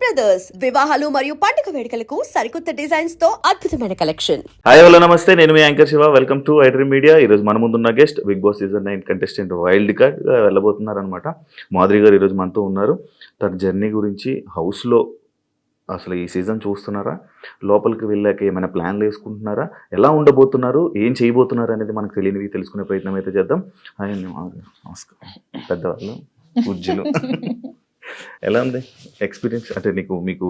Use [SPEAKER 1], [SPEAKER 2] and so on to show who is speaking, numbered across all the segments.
[SPEAKER 1] Brothers వివాహాలు మరియు పండుగ వేడుకలకు సరికొత్త డిజైన్స్ తో అద్భుతమైన కలెక్షన్.
[SPEAKER 2] హాయ్ హలో నమస్తే, నేను మీ anchor Shiva. Welcome to iDream media. ఈరోజు మన ముందున్న guest Bigg Boss season 9 contestant wild కార్డ్గా వెళ్ళబోతున్నారనమాట. మాధురి గారు ఈరోజు మనతో ఉన్నారు. తన జర్నీ గురించి, హౌస్లో అసలు ఈ సీజన్ చూస్తున్నారా, లోపలికి వెళ్ళాక ఏమైనా ప్లాన్లు వేసుకుంటున్నారా, ఎలా ఉండబోతున్నారు, ఏం చేయబోతున్నారు అనేది మనకు తెలియనివి తెలుసుకునే ప్రయత్నం అయితే చేద్దాం. హాయ్ అండి, నమస్కారం. పెద్దవాళ్ళు, పూజ్యులు. ఎలా ఉంది ఎక్స్పీరియన్స్? అంటే మీకు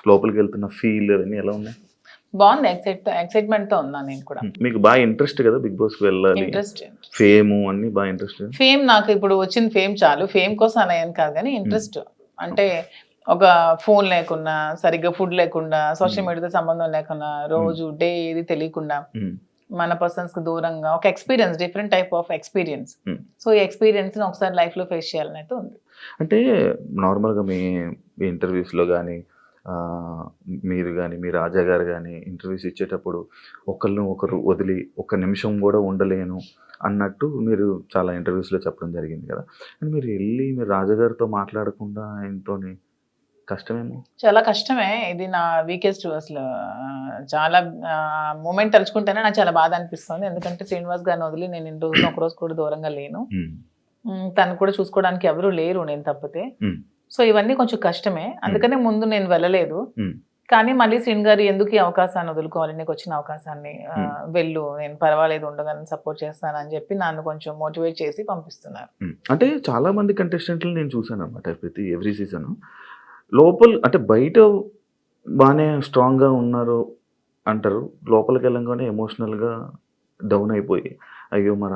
[SPEAKER 2] లోపలికి వెళ్తున్న ఫీల్ అవన్నీ ఎలా ఉన్నాయి?
[SPEAKER 3] బాగుంది. ఎక్సైట్మెంట్ తో ఉన్నా నేను కూడా.
[SPEAKER 2] మీకు బాగా ఇంట్రెస్ట్ కదా బిగ్ బాస్ కి వెళ్ళాలి,
[SPEAKER 3] ఇంట్రెస్ట్,
[SPEAKER 2] ఫేమ్ అన్ని బాగా ఇంట్రెస్ట్.
[SPEAKER 3] ఫేమ్ నాకు ఇప్పుడు వచ్చిన ఫేమ్ చాలు. ఫేమ్ కోసం అనేయని కాదు కానీ ఇంట్రెస్ట్ అంటే ఒక ఫోన్ లేకుండా, సరిగ్గా ఫుడ్ లేకుండా, సోషల్ మీడియాతో సంబంధం లేకుండా, రోజు డే ఏది తెలియకుండా మన పర్సన్స్ కి దూరంగా ఒక experience, different type of experience. So ఈ ఎక్స్పీరియన్స్ ని ఒకసారి లైఫ్ లో ఫేస్ చేయాలని అయితే ఉంది.
[SPEAKER 2] అంటే నార్మల్గా మీ ఇంటర్వ్యూస్లో కానీ మీరు కానీ మీ రాజా గారు కానీ ఇంటర్వ్యూస్ ఇచ్చేటప్పుడు ఒకరు వదిలి ఒక్క నిమిషం కూడా ఉండలేను అన్నట్టు మీరు చాలా ఇంటర్వ్యూస్లో చెప్పడం జరిగింది కదా. అండ్ మీరు వెళ్ళి మీరు రాజాగారితో మాట్లాడకుండా ఆయనతో కష్టమేమో.
[SPEAKER 3] చాలా కష్టమే. ఇది నా వీకెస్ట్ అసలు. చాలా మూమెంట్ తలుచుకుంటేనే నాకు చాలా బాధ అనిపిస్తుంది. ఎందుకంటే శ్రీనివాస్ గారిని వదిలి నేను ఇన్ని రోజులు ఒక రోజు కూడా దూరంగా లేను. తను కూడా చూసుకోవడానికి ఎవరు లేరు నేను తప్పితే. సో ఇవన్నీ కొంచెం కష్టమే. అందుకనే ముందు నేను వెళ్ళలేదు. కానీ మళ్ళీ శ్రీని గారు ఎందుకు ఈ అవకాశాన్ని వదులుకోవాలి, నీకు వచ్చిన అవకాశాన్ని వెళ్ళు, నేను పర్వాలేదు ఉండగానే సపోర్ట్ చేస్తాను అని చెప్పి నన్ను కొంచెం మోటివేట్ చేసి పంపిస్తున్నారు.
[SPEAKER 2] అంటే చాలా మంది కంటెస్టెంట్లు నేను చూసాను అనమాట. ఎవ్రీ సీజన్ లోపల అంటే బయట బాగానే స్ట్రాంగ్గా ఉన్నారు అంటారు, లోపలికి వెళ్ళంగానే ఎమోషనల్గా డౌన్ అయిపోయి అయ్యో మా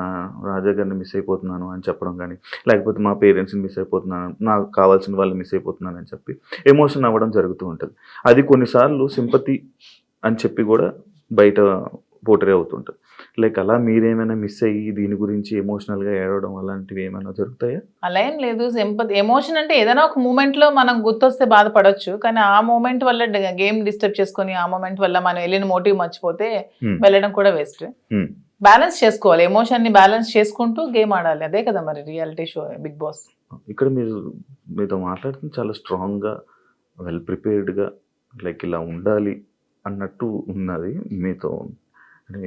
[SPEAKER 2] రాజా గారిని మిస్ అయిపోతున్నాను అని చెప్పడం కానీ, లేకపోతే మా పేరెంట్స్ని మిస్ అయిపోతున్నాను, నాకు కావాల్సిన వాళ్ళు మిస్ అయిపోతున్నాను అని చెప్పి ఎమోషన్ అవ్వడం జరుగుతూ ఉంటుంది. అది కొన్నిసార్లు సింపతి అని చెప్పి కూడా బయట పోటరే అవుతుంటుంది. లైక్ అలా మీరేమైనా మిస్ అయ్యి దీని గురించి ఎమోషనల్గా ఏడవడం అలాంటివి ఏమైనా జరుగుతాయా?
[SPEAKER 3] అలా ఏం లేదు. సింపతి, ఎమోషన్ అంటే ఏదైనా ఒక మూమెంట్లో మనం గుర్తొస్తే బాధపడవచ్చు. కానీ ఆ మూమెంట్ వల్ల గేమ్ డిస్టర్బ్ చేసుకొని, ఆ మూమెంట్ వల్ల మనం వెళ్ళిన మోటివ్ మర్చిపోతే వెళ్ళడం కూడా వేస్ట్. బ్యాలెన్స్ చేసుకోవాలి, ఎమోషన్ ని బ్యాలెన్స్ చేసుకుంటూ గేమ్ ఆడాలి. అదే కదా మరి రియాలిటీ షో బిగ్ బాస్.
[SPEAKER 2] ఇక్కడ మీతో మాట్లాడుతుంది చాలా స్ట్రాంగ్గా, వెల్ ప్రిపేర్డ్గా, లైక్ ఇలా ఉండాలి అన్నట్టు ఉన్నది. మీతో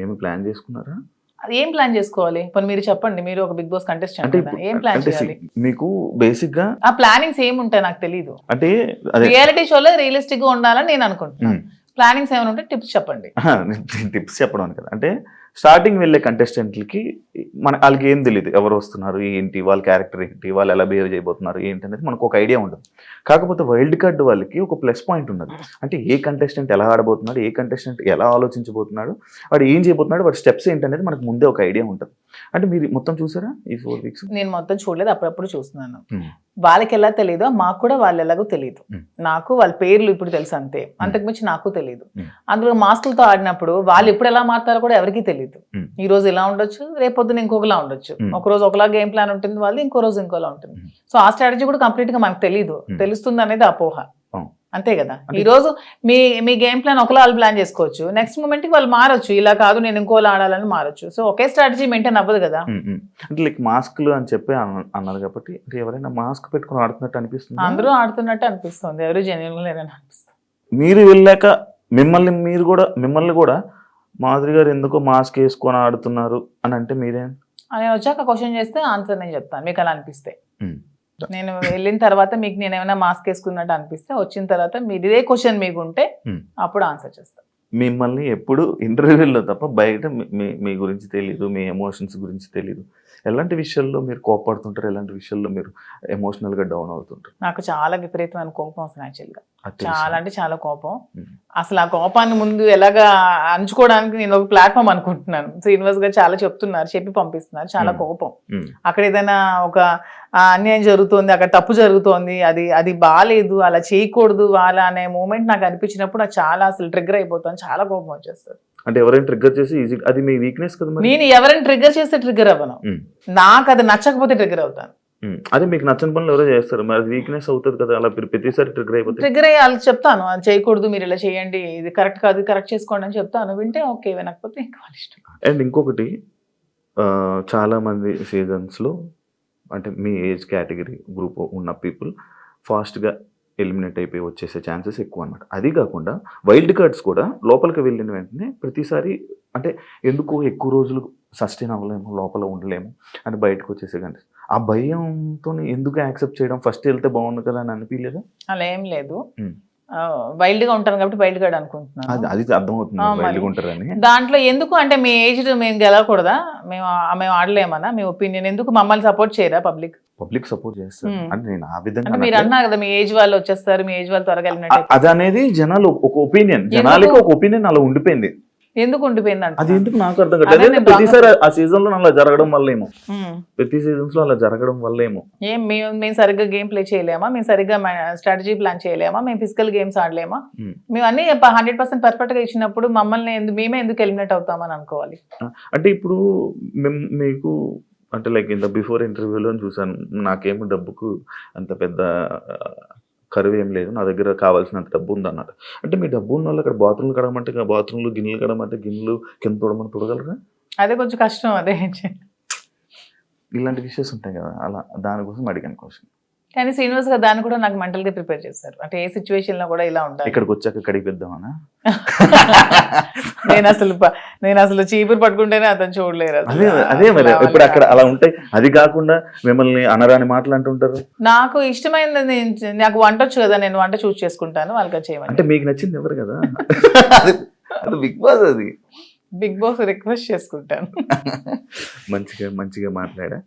[SPEAKER 2] ఏమి ప్లాన్ చేసుకున్నారా?
[SPEAKER 3] అది ఏం ప్లాన్ చేసుకోవాలి? ఇప్పుడు మీరు చెప్పండి, మీరు ఒక బిగ్ బాస్ కంటెస్టెంట్ కదా, ఏం ప్లాన్ చేయాలి?
[SPEAKER 2] మీకు బేసిక్ గా ఆ
[SPEAKER 3] ప్లానింగ్స్ ఏమి ఉంటాయి నాకు తెలియదు.
[SPEAKER 2] అంటే
[SPEAKER 3] రియాలిటీ షోలో రియలిస్టిక్ గా ఉండాలని నేను అనుకుంటున్నాను. ప్లానింగ్స్ ఏమైనా ఉంటే టిప్స్ చెప్పండి.
[SPEAKER 2] టిప్స్ చెప్పడం కదా, అంటే స్టార్టింగ్ వెళ్ళే కంటెస్టెంట్లకి వాళ్ళకి ఏం తెలియదు, ఎవరు వస్తున్నారు ఏంటి, వాళ్ళ క్యారెక్టర్ ఏంటి, వాళ్ళు ఎలా బిహేవ్ చేయబోతున్నారు ఏంటి అనేది మనకు ఒక ఐడియా ఉండదు. కాకపోతే వైల్డ్ కార్డ్ వాళ్ళకి ఒక ప్లస్ పాయింట్ ఉన్నది. అంటే ఏ కంటెస్టెంట్ ఎలా ఆడబోతున్నాడు, ఏ కంటెస్టెంట్ ఎలా ఆలోచించబోతున్నాడు, వాడు ఏం చేయబోతున్నాడు, వాడి స్టెప్స్ ఏంటనేది మనకు ముందే ఒక ఐడియా ఉంటుంది. అంటే మీరు మొత్తం చూసారా ఈ 4 వీక్స్?
[SPEAKER 3] నేను మొత్తం చూడలేదు, అప్పుడప్పుడు చూస్తున్నాను. వాళ్ళకి ఎలా తెలియదు, మాకు కూడా వాళ్ళు ఎలాగో తెలియదు. నాకు వాళ్ళ పేర్లు ఇప్పుడు తెలుసు అంతే, అంతకుమించి నాకు తెలియదు. అందులో మాస్కులతో ఆడినప్పుడు వాళ్ళు ఎప్పుడు ఎలా మారుతారో కూడా ఎవరికి తెలియదు. ఈ రోజు ఇలా ఉండొచ్చు, రేపొద్దున ఇంకొకలా ఉండొచ్చు. ఒక రోజు ఒకలా గేమ్ ప్లాన్ ఉంటుంది వాళ్ళది, ఇంకో రోజు ఇంకోలా ఉంటుంది. సో ఆ స్ట్రాటజీ కూడా కంప్లీట్ గా మనకు తెలియదు. తెలుస్తుంది అనేది అపోహ, అంతే కదా. ఈ రోజు మీ గేమ్ ప్లాన్ ఒకలా వాళ్ళు ప్లాన్ చేసుకోవచ్చు, నెక్స్ట్ మూమెంట్ కి వాళ్ళు మారొచ్చు, ఇలా కాదు నేను ఇంకోలా ఆడాలని మారొచ్చు. సో ఒకే స్ట్రాటజీ మెయింటైన్ అవ్వదు కదా.
[SPEAKER 2] అంటే లైక్ మాస్క్లు అని చెప్పి అన్నారు కాబట్టి ఎవరైనా మాస్క్ పెట్టుకుని ఆడుతున్నట్టు అనిపిస్తుంది,
[SPEAKER 3] అందరూ ఆడుతున్నట్టు అనిపిస్తుంది, ఎవరు జెన్యున్ లేదని అనిపిస్తుంది.
[SPEAKER 2] మీరు వెళ్ళాక మిమ్మల్ని కూడా మాధురి గారు ఎందుకో మాస్క్ వేసుకొని ఆడుతున్నారు అని అంటే మీరేం?
[SPEAKER 3] నేను వచ్చాక క్వశ్చన్ చేస్తే ఆన్సర్ నేను చెప్తాను, మీకు అలా అనిపిస్తే. నేను వెళ్ళిన తర్వాత మీకు నేను ఏమైనా మాస్క్ వేసుకున్నట్టు అనిపిస్తే, వచ్చిన తర్వాత మీరు ఇదే క్వశ్చన్ మీకు ఉంటే అప్పుడు ఆన్సర్ చేస్తాను.
[SPEAKER 2] మిమ్మల్ని ఎప్పుడు ఇంటర్వ్యూలో తప్ప బయట మీ గురించి తెలియదు, మీ ఎమోషన్స్ గురించి తెలియదు. ఎలాంటి విషయాల్లో మీరు కోపడుతుంటారు, ఎలాంటి విషయాల్లో మీరు ఎమోషనల్గా డౌన్ అవుతుంటారు?
[SPEAKER 3] నాకు చాలా విపరీతమైన కోపం వస్తుంది యాక్చువల్గా, చాలా అంటే చాలా కోపం. అసలు ఆ కోపాన్ని ముందు ఎలాగా అంచుకోవడానికి నేను ఒక ప్లాట్ఫామ్ అనుకుంటున్నాను. శ్రీనివాస్ గారు చాలా చెప్తున్నారు, చెప్పి పంపిస్తున్నారు. చాలా కోపం. అక్కడ ఏదైనా ఒక అన్యాయం జరుగుతోంది, అక్కడ తప్పు జరుగుతోంది, అది బాగాలేదు, అలా చేయకూడదు వాళ్ళ అనే మూమెంట్ నాకు అనిపించినప్పుడు నాకు చాలా అసలు ట్రిగ్గర్ అయిపోతాను, చాలా కోపం వచ్చేస్తుంది.
[SPEAKER 2] అంటే ఎవరైనా ట్రిగ్గర్ చేసి ఈజీ, అది మీ వీక్నెస్ కదా.
[SPEAKER 3] నేను ఎవరైనా ట్రిగ్గర్ చేస్తే ట్రిగ్గర్ అవ్వను, నాకు అది నచ్చకపోతే ట్రిగ్గర్ అవుతాను.
[SPEAKER 2] అదే మీకు నచ్చని పనులు ఎవరో చేస్తారు, మరి వీక్నెస్ అవుతుంది కదా, అలా ప్రతిసారి ట్రిగ్గర్ అయిపోతుంది.
[SPEAKER 3] ట్రిగ్గర్ అయ్యి వాళ్ళకి చెప్తాను, అది చేయకూడదు, మీరు ఇలా చేయండి, ఇది కరెక్ట్ కాదు, కరెక్ట్ చేసుకోండి అని చెప్తాను. వింటే ఓకే, వినకపోతే ఇంకా వాళ్ళ ఇష్టం.
[SPEAKER 2] అండ్ ఇంకొకటి, చాలా మంది సీజన్స్లో అంటే మీ ఏజ్ కేటగిరీ గ్రూప్ ఉన్న పీపుల్ ఫాస్ట్గా ఎలిమినేట్ అయిపోయి వచ్చేసే ఛాన్సెస్ ఎక్కువ అనమాట. అది కాకుండా వైల్డ్ కార్డ్స్ కూడా లోపలికి వెళ్ళిన వెంటనే ప్రతిసారి అంటే ఎందుకు ఎక్కువ రోజులు సస్టైన్ అవ్వలేము, లోపల ఉండలేము అని బయటకు వచ్చేసే కానీ ఆ భయంతో ఎందుకు యాక్సెప్ట్ చేయడం, ఫస్ట్ వెళ్తే బాగుండు కదా అని అనిపించలేదా?
[SPEAKER 3] అలా ఏం లేదు, వైల్డ్ గా ఉంటాను కాబట్టి వైల్డ్ కార్డ్ అనుకుంటున్నాను.
[SPEAKER 2] అది అర్థమవుతుంది వైల్డ్గా ఉంటారని.
[SPEAKER 3] దాంట్లో ఎందుకు అంటే మీ ఏజ్ మేము గెలవకూడదా, మేము ఆడలేమన్నా మీ ఒపీనియన్, ఎందుకు మమ్మల్ని సపోర్ట్ చేయరా పబ్లిక్
[SPEAKER 2] సపోర్ట్ చేస్తారు అంటే నేను ఆ విధంగా
[SPEAKER 3] అంటే మీరు అన్నారు కదా మీ ఏజ్ వాళ్ళు వచ్చేస్తారు, మీ ఏజ్ వాళ్ళు త్వరగా వెళ్ళినట్టు.
[SPEAKER 2] అది అనేది జనాలు ఒక ఒపీనియన్, జనాలకి ఒక ఒపీనియన్ అలా ఉండిపోయింది.
[SPEAKER 3] ఎందుకు ఉండిపోయింది అంటే
[SPEAKER 2] అది ఎందుకు నాకు అర్థం కాదు. ప్రతిసారి ఆ సీజన్ లో అలా జరగడం వల్లేమో, ప్రతి సీజన్స్ లో అలా జరగడం వల్లేమో.
[SPEAKER 3] మేము సరిగ్గా గేమ్ ప్లే చేయలేమా, మేము సరిగ్గా స్ట్రాటజీ ప్లాన్ చేయలేమా, మేము ఫిజికల్ గేమ్స్ ఆడలేమా, మేము అన్ని 100% పర్ఫెక్ట్ గా ఇచ్చినప్పుడు మమ్మల్ని మేమే ఎందుకు ఎలిమినేట్ అవుతామని అనుకోవాలి.
[SPEAKER 2] అంటే ఇప్పుడు మీకు అంటే లైక్ ఇంత బిఫోర్ ఇంటర్వ్యూలో చూసాను, నాకేమో డబ్బుకు అంత పెద్ద కరువు ఏం లేదు, నా దగ్గర కావాల్సినంత డబ్బు ఉందన్నారు. అంటే మీ డబ్బు ఉన్న వాళ్ళు అక్కడ బాత్రూమ్లు కడమంటే బాత్రూమ్లు, గిన్నెలు కడమంటే గిన్నెలు, కింద తోడమని తొడగలరా?
[SPEAKER 3] అదే కొంచెం కష్టం. అదే
[SPEAKER 2] ఇలాంటి విషయాలు ఉంటాయి కదా, అలా దానికోసం అడిగాను క్వశ్చన్.
[SPEAKER 3] కానీ శ్రీనివాస్ గారు దాన్ని కూడా నాకు మెంటల్ గా ప్రిపేర్ చేశారు, అంటే ఏ సిచ్యువేషన్ లో కూడా ఇలా ఉండాలి.
[SPEAKER 2] ఇక్కడికి వచ్చాక కడిగిద్దామనా?
[SPEAKER 3] నేను అసలు చీపురు పట్టుకుంటేనే అతను చూడలేరు.
[SPEAKER 2] అదే మరి ఇప్పుడు అక్కడ అలా ఉంటాయి. అది కాకుండా మిమ్మల్ని అనరాని మాటలు అంటుంటారు.
[SPEAKER 3] నాకు ఇష్టమైనది, నాకు వంట వచ్చు కదా, నేను వంట చూస్ చేసుకుంటాను, వాళ్ళకి చేయమని.
[SPEAKER 2] అంటే మీకు నచ్చింది ఎవరు కదా, అది బిగ్ బాస్, అది
[SPEAKER 3] బిగ్ బాస్ రిక్వెస్ట్ చేసుకుంటాను.
[SPEAKER 2] మంచిగా మాట్లాడా.